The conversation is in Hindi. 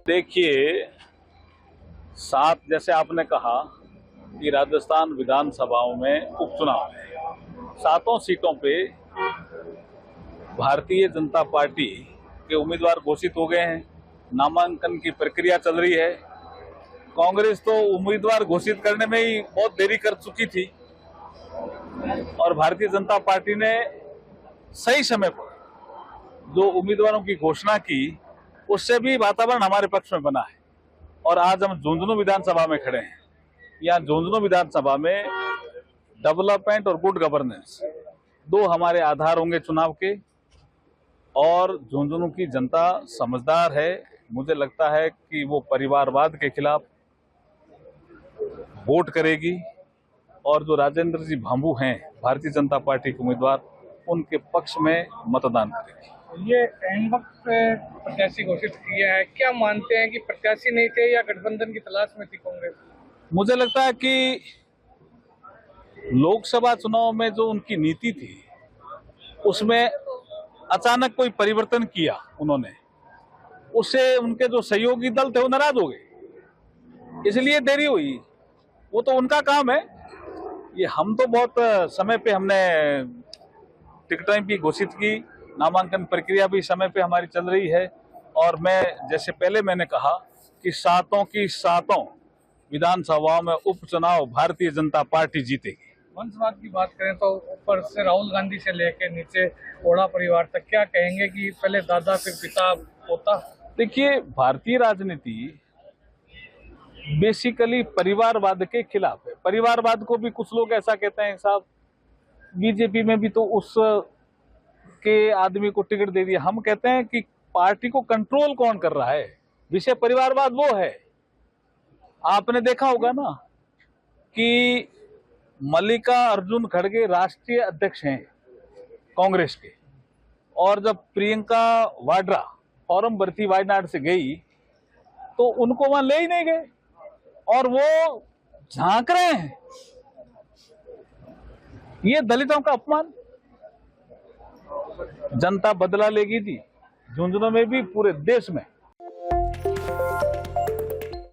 देखिए, सात जैसे आपने कहा कि राजस्थान विधानसभाओं में उपचुनाव है। सातों सीटों पे भारतीय जनता पार्टी के उम्मीदवार घोषित हो गए हैं। नामांकन की प्रक्रिया चल रही है। कांग्रेस तो उम्मीदवार घोषित करने में ही बहुत देरी कर चुकी थी और भारतीय जनता पार्टी ने सही समय पर जो उम्मीदवारों की घोषणा की, उससे भी वातावरण हमारे पक्ष में बना है। और आज हम झुंझुनू विधानसभा में खड़े हैं। यहाँ झुंझुनू विधानसभा में डेवलपमेंट और गुड गवर्नेंस दो हमारे आधार होंगे चुनाव के। और झुंझुनू की जनता समझदार है। मुझे लगता है कि वो परिवारवाद के खिलाफ वोट करेगी और जो राजेंद्र जी भांबू हैं भारतीय जनता पार्टी के उम्मीदवार, उनके पक्ष में मतदान करेगी। ये एंड वक्त पे प्रत्याशी घोषित किया है, क्या मानते हैं कि प्रत्याशी नहीं थे या गठबंधन की तलाश में थी कांग्रेस? मुझे लगता है कि लोकसभा चुनाव में जो उनकी नीति थी उसमें अचानक कोई परिवर्तन किया उन्होंने, उससे उनके जो सहयोगी दल थे वो नाराज हो गए, इसलिए देरी हुई। वो तो उनका काम है। ये हम तो बहुत समय पे हमने टिकटें भी घोषित की, नामांकन प्रक्रिया भी समय पे हमारी चल रही है। और मैं जैसे पहले मैंने कहा कि सातों की सातों विधानसभाओं में उपचुनाव भारतीय जनता पार्टी जीतेगी। वंशवाद की बात करें तो ऊपर से राहुल गांधी से लेकर नीचे ओढ़ा परिवार तक, क्या कहेंगे कि पहले दादा फिर पिता पोता? देखिए, भारतीय राजनीति बेसिकली परिवारवाद के खिलाफ है। परिवारवाद को भी कुछ लोग ऐसा कहते हैं साहब, बीजेपी में भी तो उस के आदमी को टिकट दे दिया। हम कहते हैं कि पार्टी को कंट्रोल कौन कर रहा है, विषय परिवारवाद वो है। आपने देखा होगा ना कि मल्लिकार्जुन खड़गे राष्ट्रीय अध्यक्ष हैं कांग्रेस के, और जब प्रियंका वाड्रा फॉर्म भरती वायनाड से गई तो उनको वहां ले ही नहीं गए और वो झांक रहे हैं। ये दलितों का अपमान। जनता बदला लेगी जी, झुंझुनू में भी, पूरे देश में।